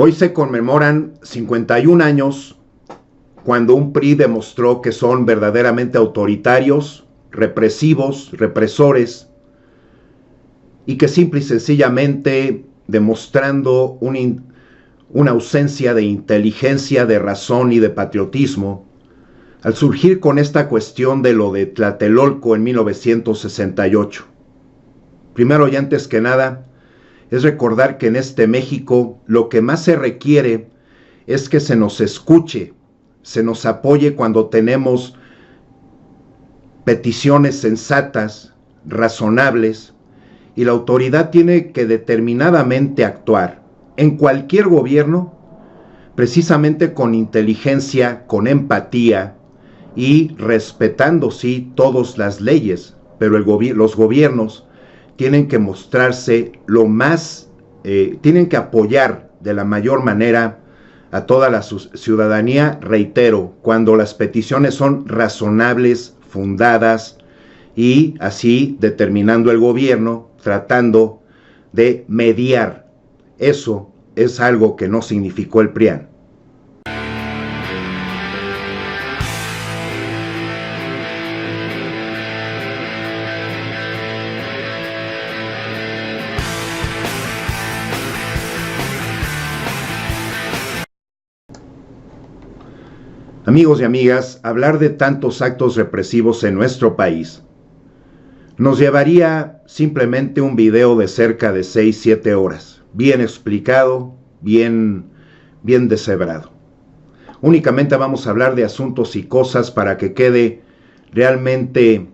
Hoy se conmemoran 51 años cuando un PRI demostró que son verdaderamente autoritarios, represivos, represores, y que simple y sencillamente demostrando una ausencia de inteligencia, de razón y de patriotismo, al surgir con esta cuestión de lo de Tlatelolco en 1968. Primero y antes que nada, es recordar que en este México lo que más se requiere es que se nos escuche, se nos apoye cuando tenemos peticiones sensatas, razonables, y la autoridad tiene que determinadamente actuar en cualquier gobierno, precisamente con inteligencia, con empatía y respetando, sí, todas las leyes, pero los gobiernos tienen que mostrarse tienen que apoyar de la mayor manera a toda la ciudadanía, reitero, cuando las peticiones son razonables, fundadas, y así determinando el gobierno, tratando de mediar. Eso es algo que no significó el PRIAN. Amigos y amigas, hablar de tantos actos represivos en nuestro país nos llevaría simplemente un video de cerca de 6-7 horas, bien explicado, bien deshebrado. Únicamente vamos a hablar de asuntos y cosas para que quede realmente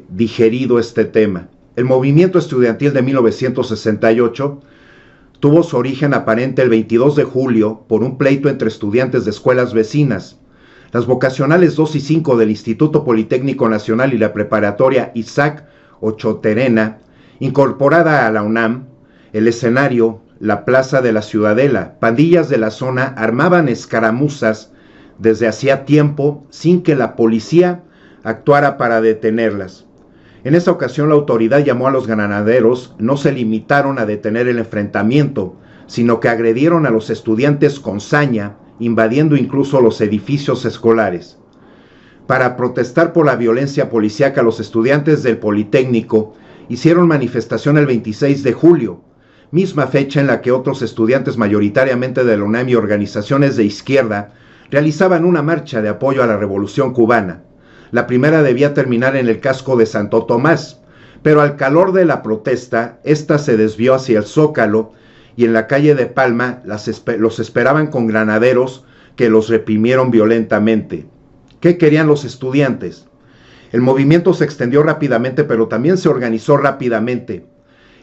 digerido este tema. El movimiento estudiantil de 1968 tuvo su origen aparente el 22 de julio por un pleito entre estudiantes de escuelas vecinas. Las vocacionales 2 y 5 del Instituto Politécnico Nacional y la preparatoria Isaac Ochoterena, incorporada a la UNAM, el escenario, la Plaza de la Ciudadela. Pandillas de la zona armaban escaramuzas desde hacía tiempo sin que la policía actuara para detenerlas. En esta ocasión la autoridad llamó a los granaderos, no se limitaron a detener el enfrentamiento, sino que agredieron a los estudiantes con saña, invadiendo incluso los edificios escolares. Para protestar por la violencia policíaca, los estudiantes del Politécnico hicieron manifestación el 26 de julio, misma fecha en la que otros estudiantes mayoritariamente de la UNAM y organizaciones de izquierda realizaban una marcha de apoyo a la Revolución Cubana. La primera debía terminar en el casco de Santo Tomás, pero al calor de la protesta, esta se desvió hacia el Zócalo y en la calle de Palma los esperaban con granaderos que los reprimieron violentamente. ¿Qué querían los estudiantes? El movimiento se extendió rápidamente, pero también se organizó rápidamente.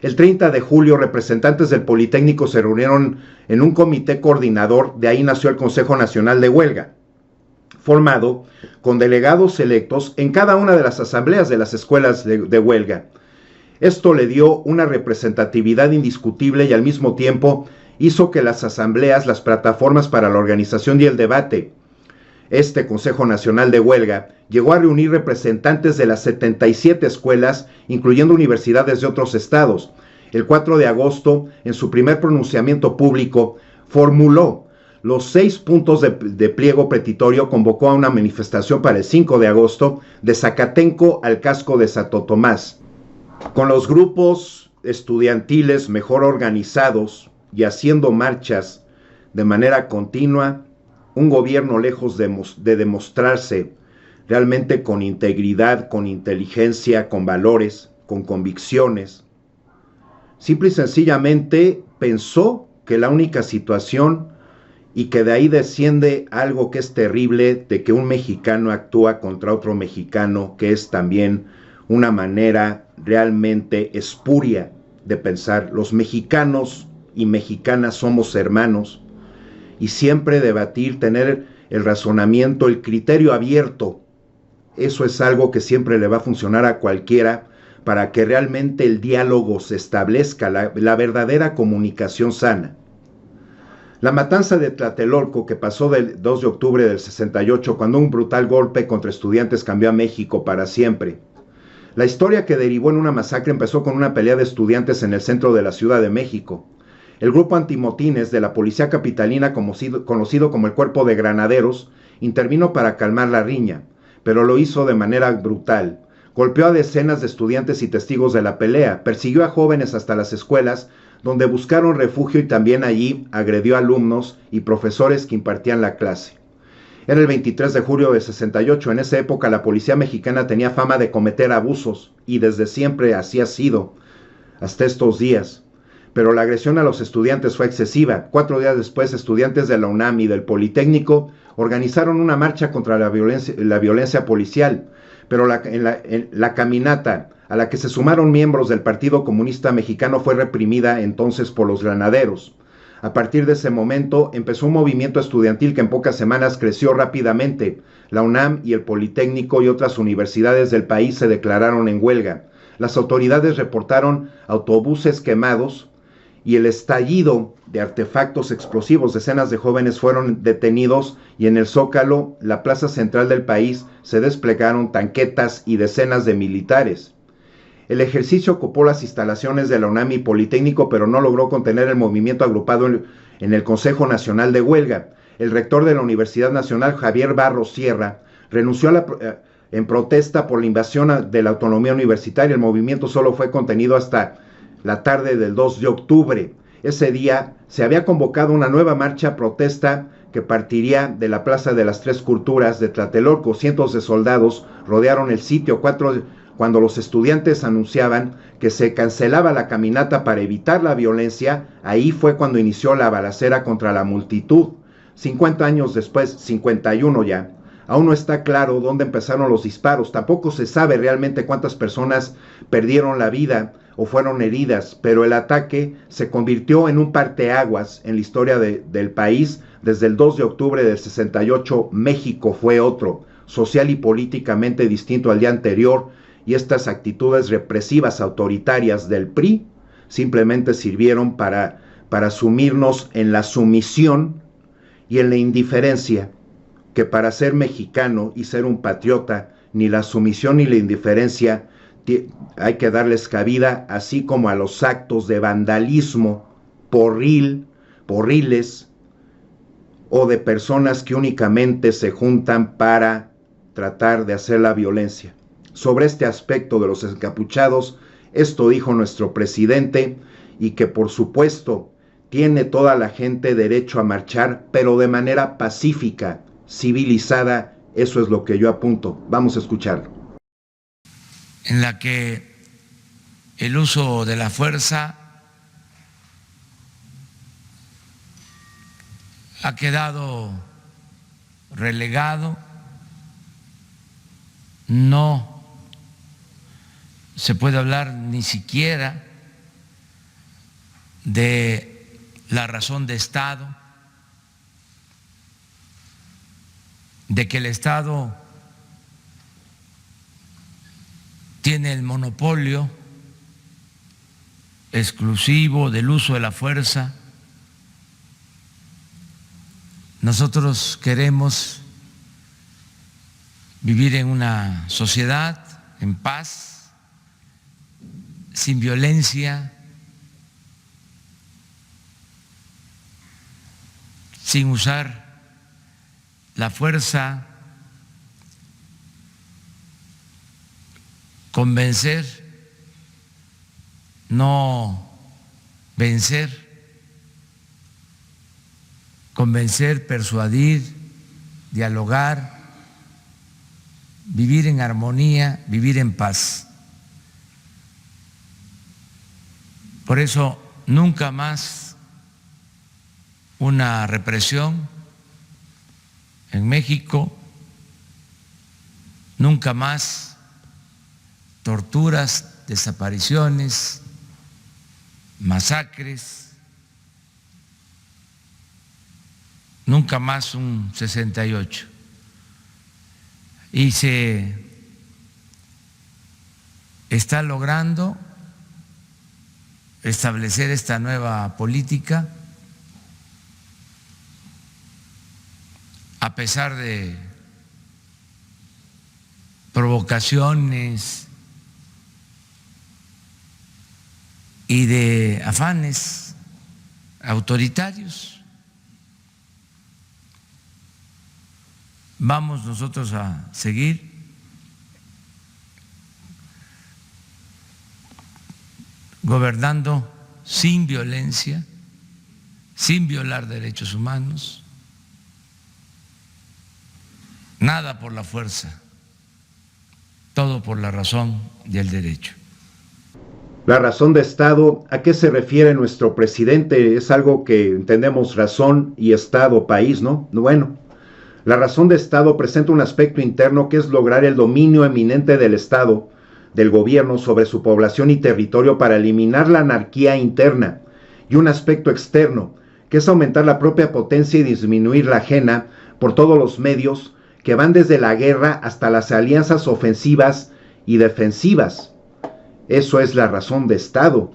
El 30 de julio, representantes del Politécnico se reunieron en un comité coordinador, de ahí nació el Consejo Nacional de Huelga, formado con delegados electos en cada una de las asambleas de las escuelas de huelga. Esto le dio una representatividad indiscutible y al mismo tiempo hizo que las asambleas, las plataformas para la organización y el debate, este Consejo Nacional de Huelga, llegó a reunir representantes de las 77 escuelas, incluyendo universidades de otros estados. El 4 de agosto, en su primer pronunciamiento público, formuló los 6 puntos de pliego petitorio, convocó a una manifestación para el 5 de agosto de Zacatenco al casco de Santo Tomás. Con los grupos estudiantiles mejor organizados y haciendo marchas de manera continua, un gobierno lejos de demostrarse realmente con integridad, con inteligencia, con valores, con convicciones, simple y sencillamente pensó que la única situación, y que de ahí desciende algo que es terrible, de que un mexicano actúa contra otro mexicano, que es también una manera realmente espuria de pensar. Los mexicanos y mexicanas somos hermanos, y siempre debatir, tener el razonamiento, el criterio abierto, eso es algo que siempre le va a funcionar a cualquiera para que realmente el diálogo se establezca, la verdadera comunicación sana. La matanza de Tlatelolco, que pasó del 2 de octubre del 68, cuando un brutal golpe contra estudiantes cambió a México para siempre. La historia que derivó en una masacre empezó con una pelea de estudiantes en el centro de la Ciudad de México. El grupo antimotines de la policía capitalina, conocido como el Cuerpo de Granaderos, intervino para calmar la riña, pero lo hizo de manera brutal. Golpeó a decenas de estudiantes y testigos de la pelea, persiguió a jóvenes hasta las escuelas, donde buscaron refugio, y también allí agredió a alumnos y profesores que impartían la clase. Era el 23 de julio de 68. En esa época la policía mexicana tenía fama de cometer abusos, y desde siempre así ha sido, hasta estos días. Pero la agresión a los estudiantes fue excesiva. 4 días después, estudiantes de la UNAM y del Politécnico organizaron una marcha contra la violencia policial, pero la caminata a la que se sumaron miembros del Partido Comunista Mexicano fue reprimida entonces por los granaderos. A partir de ese momento empezó un movimiento estudiantil que en pocas semanas creció rápidamente. La UNAM y el Politécnico y otras universidades del país se declararon en huelga. Las autoridades reportaron autobuses quemados y el estallido de artefactos explosivos. Decenas de jóvenes fueron detenidos, y en el Zócalo, la plaza central del país, se desplegaron tanquetas y decenas de militares. El ejercicio ocupó las instalaciones de la UNAM y Politécnico, pero no logró contener el movimiento agrupado en el Consejo Nacional de Huelga. El rector de la Universidad Nacional, Javier Barros Sierra, renunció en protesta por la invasión de la autonomía universitaria. El movimiento solo fue contenido hasta la tarde del 2 de octubre. Ese día se había convocado una nueva marcha protesta que partiría de la Plaza de las Tres Culturas de Tlatelolco. Cientos de soldados rodearon el sitio cuando los estudiantes anunciaban que se cancelaba la caminata para evitar la violencia. Ahí fue cuando inició la balacera contra la multitud. 50 años después, 51 ya, aún no está claro dónde empezaron los disparos. Tampoco se sabe realmente cuántas personas perdieron la vida o fueron heridas, pero el ataque se convirtió en un parteaguas en la historia del país. Desde el 2 de octubre del 68, México fue otro, social y políticamente distinto al día anterior, y estas actitudes represivas autoritarias del PRI simplemente sirvieron para sumirnos en la sumisión y en la indiferencia, que para ser mexicano y ser un patriota, ni la sumisión ni la indiferencia hay que darles cabida, así como a los actos de vandalismo porriles, o de personas que únicamente se juntan para tratar de hacer la violencia. Sobre este aspecto de los encapuchados, esto dijo nuestro presidente, y que por supuesto tiene toda la gente derecho a marchar, pero de manera pacífica, civilizada. Eso es lo que yo apunto. Vamos a escucharlo. En la que el uso de la fuerza ha quedado relegado, no se puede hablar ni siquiera de la razón de Estado, de que el Estado tiene el monopolio exclusivo del uso de la fuerza. Nosotros queremos vivir en una sociedad en paz, sin violencia, sin usar la fuerza, convencer, no vencer, convencer, persuadir, dialogar, vivir en armonía, vivir en paz. Por eso, nunca más una represión en México, nunca más torturas, desapariciones, masacres, nunca más un 68. Y se está logrando establecer esta nueva política a pesar de provocaciones y de afanes autoritarios. Vamos nosotros a seguir gobernando sin violencia, sin violar derechos humanos, nada por la fuerza, todo por la razón y el derecho. La razón de Estado, ¿a qué se refiere nuestro presidente? Es algo que entendemos: razón y Estado, país, ¿no? Bueno, la razón de Estado presenta un aspecto interno que es lograr el dominio eminente del Estado, del gobierno, sobre su población y territorio para eliminar la anarquía interna, y un aspecto externo, que es aumentar la propia potencia y disminuir la ajena por todos los medios que van desde la guerra hasta las alianzas ofensivas y defensivas. Eso es la razón de Estado.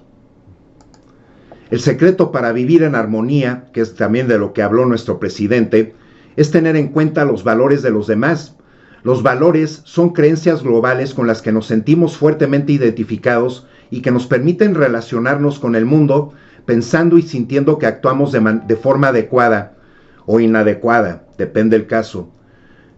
El secreto para vivir en armonía, que es también de lo que habló nuestro presidente, es tener en cuenta los valores de los demás. Los valores son creencias globales con las que nos sentimos fuertemente identificados y que nos permiten relacionarnos con el mundo pensando y sintiendo que actuamos de forma adecuada o inadecuada, depende del caso.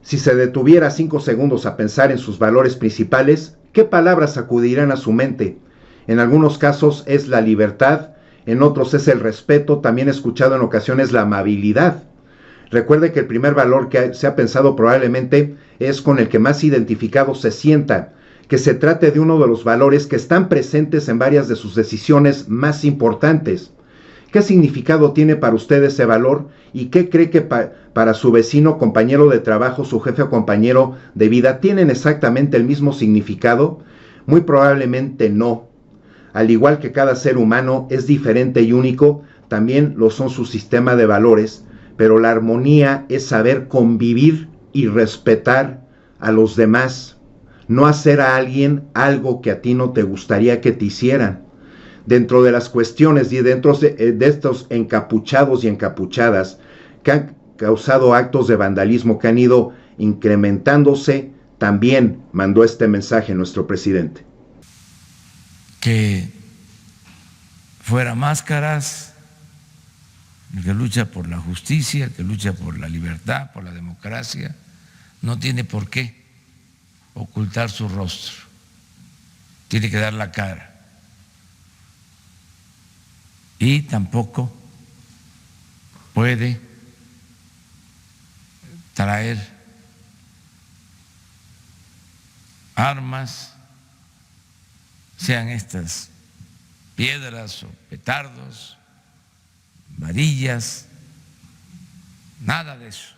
Si se detuviera 5 segundos a pensar en sus valores principales, ¿qué palabras acudirán a su mente? En algunos casos es la libertad, en otros es el respeto, también he escuchado en ocasiones la amabilidad. Recuerde que el primer valor que se ha pensado probablemente es con el que más identificado se sienta, que se trate de uno de los valores que están presentes en varias de sus decisiones más importantes. ¿Qué significado tiene para usted ese valor? ¿Y qué cree que para su vecino, compañero de trabajo, su jefe o compañero de vida tienen exactamente el mismo significado? Muy probablemente no. Al igual que cada ser humano es diferente y único, también lo son su sistema de valores, pero la armonía es saber convivir y respetar a los demás, no hacer a alguien algo que a ti no te gustaría que te hicieran. Dentro de las cuestiones y dentro de estos encapuchados y encapuchadas que han causado actos de vandalismo que han ido incrementándose, también mandó este mensaje nuestro presidente. Que fuera máscaras, el que lucha por la justicia, el que lucha por la libertad, por la democracia, no tiene por qué ocultar su rostro, tiene que dar la cara. Y tampoco puede traer armas, sean estas piedras o petardos, varillas, nada de eso.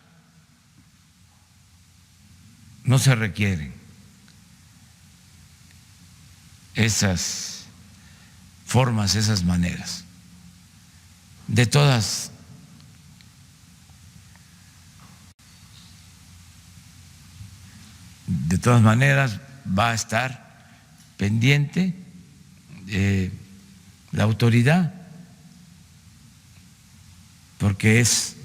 No se requieren esas formas, esas maneras. De todas maneras va a estar pendiente la autoridad, porque es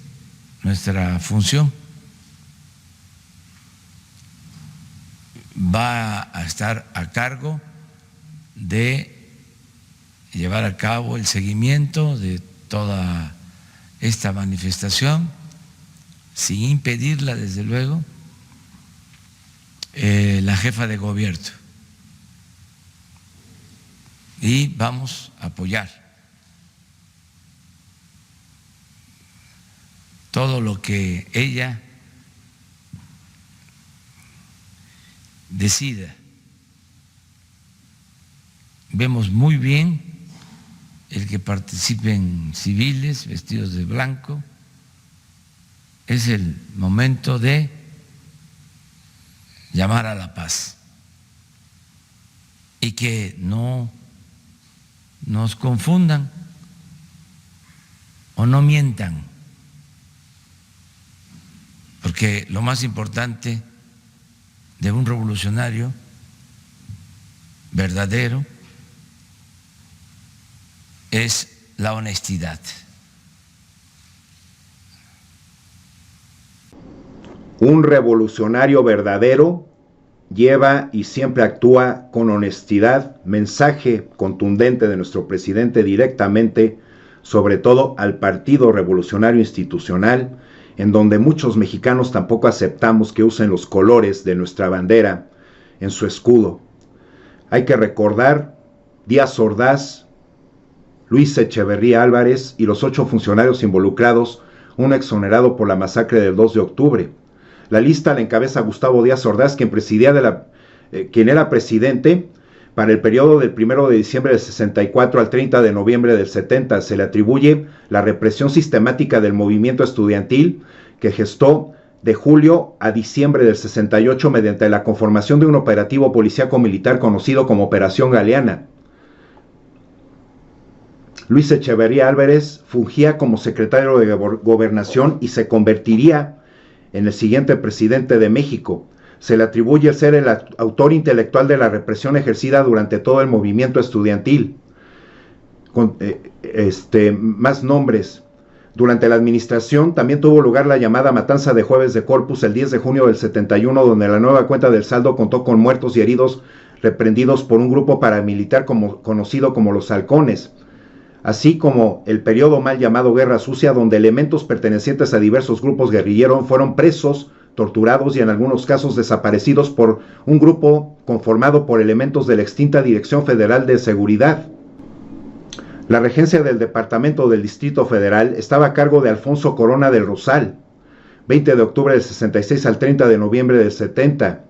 nuestra función. Va a estar a cargo de llevar a cabo el seguimiento de toda esta manifestación, sin impedirla, desde luego, la jefa de gobierno. Y vamos a apoyar todo lo que ella decida. Vemos muy bien el que participen civiles vestidos de blanco. Es el momento de llamar a la paz y que no nos confundan o no mientan, porque lo más importante de un revolucionario verdadero es la honestidad. Un revolucionario verdadero lleva y siempre actúa con honestidad, mensaje contundente de nuestro presidente directamente sobre todo al Partido Revolucionario Institucional, en donde muchos mexicanos tampoco aceptamos que usen los colores de nuestra bandera en su escudo. Hay que recordar Díaz Ordaz, Luis Echeverría Álvarez y los 8 funcionarios involucrados, uno exonerado por la masacre del 2 de octubre. La lista la encabeza Gustavo Díaz Ordaz, quien era presidente para el periodo del 1 de diciembre del 64 al 30 de noviembre del 70. Se le atribuye la represión sistemática del movimiento estudiantil que gestó de julio a diciembre del 68 mediante la conformación de un operativo policíaco militar conocido como Operación Galeana. Luis Echeverría Álvarez fungía como secretario de Gobernación y se convertiría en el siguiente presidente de México. Se le atribuye ser el autor intelectual de la represión ejercida durante todo el movimiento estudiantil. Más nombres. Durante la administración también tuvo lugar la llamada matanza de Jueves de Corpus el 10 de junio del 71, donde la nueva cuenta del saldo contó con muertos y heridos reprendidos por un grupo paramilitar conocido como los Halcones, así como el periodo mal llamado Guerra Sucia, donde elementos pertenecientes a diversos grupos guerrilleros fueron presos, torturados y en algunos casos desaparecidos por un grupo conformado por elementos de la extinta Dirección Federal de Seguridad. La regencia del Departamento del Distrito Federal estaba a cargo de Alfonso Corona del Rosal, 20 de octubre del 66 al 30 de noviembre del 70.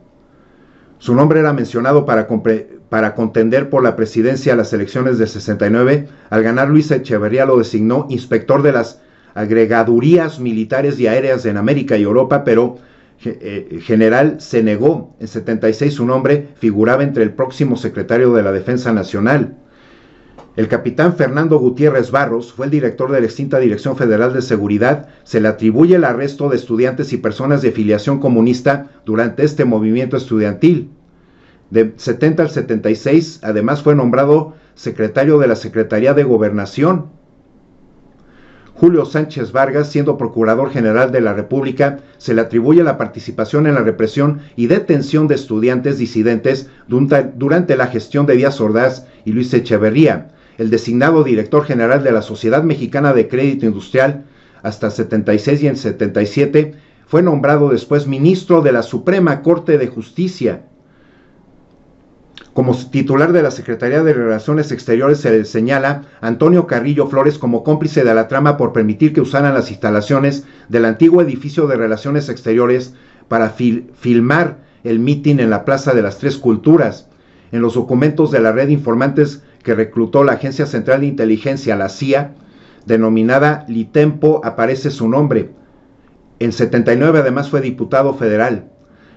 Su nombre era mencionado para contender por la presidencia a las elecciones del 69. Al ganar, Luis Echeverría lo designó inspector de las agregadurías militares y aéreas en América y Europa, pero general se negó. En 76 su nombre figuraba entre el próximo secretario de la Defensa Nacional. El capitán Fernando Gutiérrez Barros fue el director de la extinta Dirección Federal de Seguridad. Se le atribuye el arresto de estudiantes y personas de filiación comunista durante este movimiento estudiantil. De 70 al 76, además fue nombrado secretario de la Secretaría de Gobernación. Julio Sánchez Vargas, siendo Procurador General de la República, se le atribuye la participación en la represión y detención de estudiantes disidentes durante la gestión de Díaz Ordaz y Luis Echeverría. El designado director general de la Sociedad Mexicana de Crédito Industrial hasta 76 y en 77, fue nombrado después ministro de la Suprema Corte de Justicia. Como titular de la Secretaría de Relaciones Exteriores se le señala a Antonio Carrillo Flores como cómplice de la trama por permitir que usaran las instalaciones del antiguo edificio de Relaciones Exteriores para filmar el mitin en la Plaza de las Tres Culturas. En los documentos de la red de informantes que reclutó la Agencia Central de Inteligencia, la CIA, denominada Litempo, aparece su nombre. En 79 además fue diputado federal.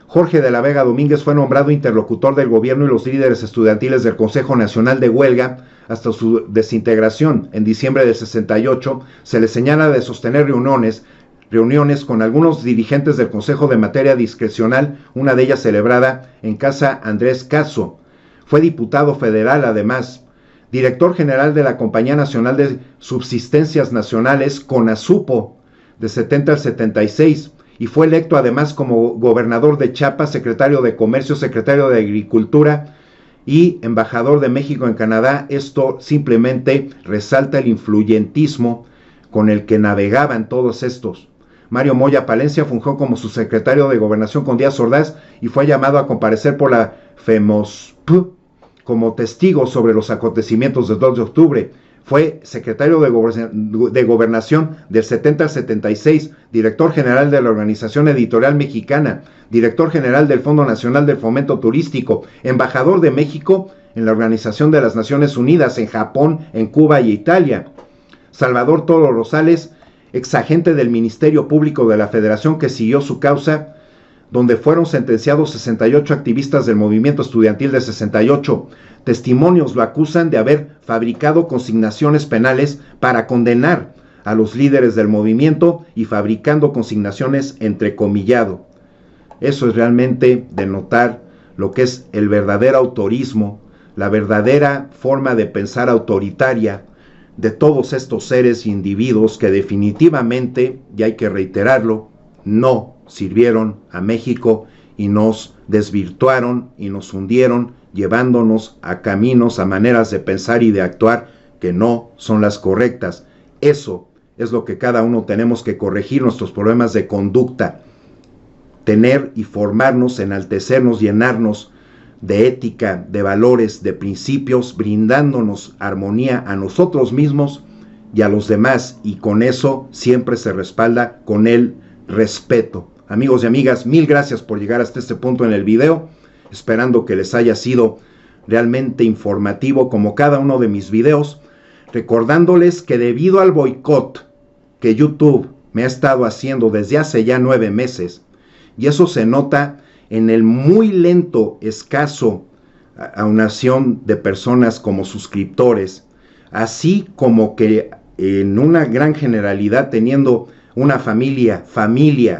Jorge de la Vega Domínguez fue nombrado interlocutor del gobierno y los líderes estudiantiles del Consejo Nacional de Huelga hasta su desintegración. En diciembre del 68 se le señala de sostener reuniones con algunos dirigentes del Consejo de Materia Discrecional, una de ellas celebrada en Casa Andrés Caso. Fue diputado federal además, director general de la Compañía Nacional de Subsistencias Nacionales, CONASUPO, de 70 al 76, y fue electo además como gobernador de Chiapas, secretario de Comercio, secretario de Agricultura y embajador de México en Canadá. Esto simplemente resalta el influyentismo con el que navegaban todos estos. Mario Moya Palencia fungió como subsecretario de Gobernación con Díaz Ordaz y fue llamado a comparecer por la FEMOSP como testigo sobre los acontecimientos del 2 de octubre. Fue secretario de Gobernación del 70 al 76, director general de la Organización Editorial Mexicana, director general del Fondo Nacional del Fomento Turístico, embajador de México en la Organización de las Naciones Unidas, en Japón, en Cuba y Italia. Salvador Toro Rosales, exagente del Ministerio Público de la Federación que siguió su causa, donde fueron sentenciados 68 activistas del movimiento estudiantil de 68. Testimonios lo acusan de haber fabricado consignaciones penales para condenar a los líderes del movimiento y fabricando consignaciones entrecomillado. Eso es realmente denotar lo que es el verdadero autorismo, la verdadera forma de pensar autoritaria de todos estos seres e individuos que definitivamente, y hay que reiterarlo, no sirvieron a México y nos desvirtuaron y nos hundieron, llevándonos a caminos, a maneras de pensar y de actuar que no son las correctas. Eso es lo que cada uno tenemos que corregir, nuestros problemas de conducta. Tener y formarnos, enaltecernos, llenarnos de ética, de valores, de principios, brindándonos armonía a nosotros mismos y a los demás. Y con eso siempre se respalda con el respeto. Amigos y amigas, mil gracias por llegar hasta este punto en el video, esperando que les haya sido realmente informativo como cada uno de mis videos, recordándoles que debido al boicot que YouTube me ha estado haciendo desde hace ya 9 meses, y eso se nota en el muy lento, escaso aunación de personas como suscriptores, así como que en una gran generalidad, teniendo una familia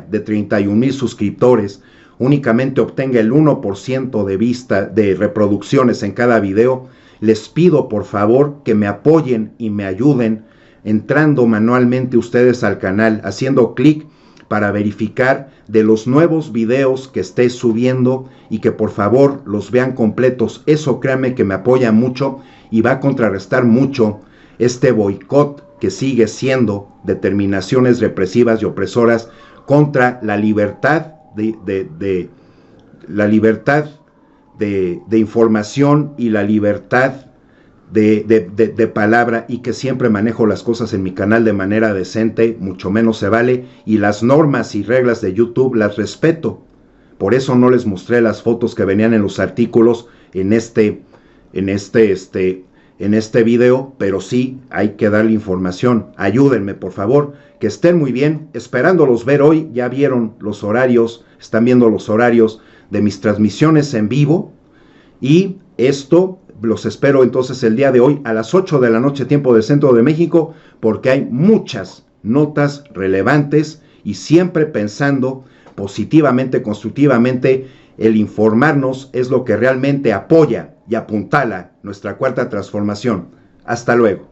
de 31,000 suscriptores, únicamente obtenga el 1% de reproducciones en cada video. Les pido por favor que me apoyen y me ayuden entrando manualmente ustedes al canal, haciendo clic para verificar de los nuevos videos que esté subiendo y que por favor los vean completos. Eso créanme que me apoya mucho y va a contrarrestar mucho este boicot que sigue siendo determinaciones represivas y opresoras contra la libertad de información y la libertad de palabra, y que siempre manejo las cosas en mi canal de manera decente, mucho menos se vale, y las normas y reglas de YouTube las respeto. Por eso no les mostré las fotos que venían en los artículos en este video, pero sí hay que darle información. Ayúdenme por favor, que estén muy bien, esperándolos ver hoy. Ya vieron los horarios, están viendo los horarios de mis transmisiones en vivo, y esto los espero entonces el día de hoy a las 8 de la noche, tiempo del centro de México, porque hay muchas notas relevantes y siempre pensando positivamente, constructivamente. El informarnos es lo que realmente apoya y apuntala nuestra cuarta transformación. Hasta luego.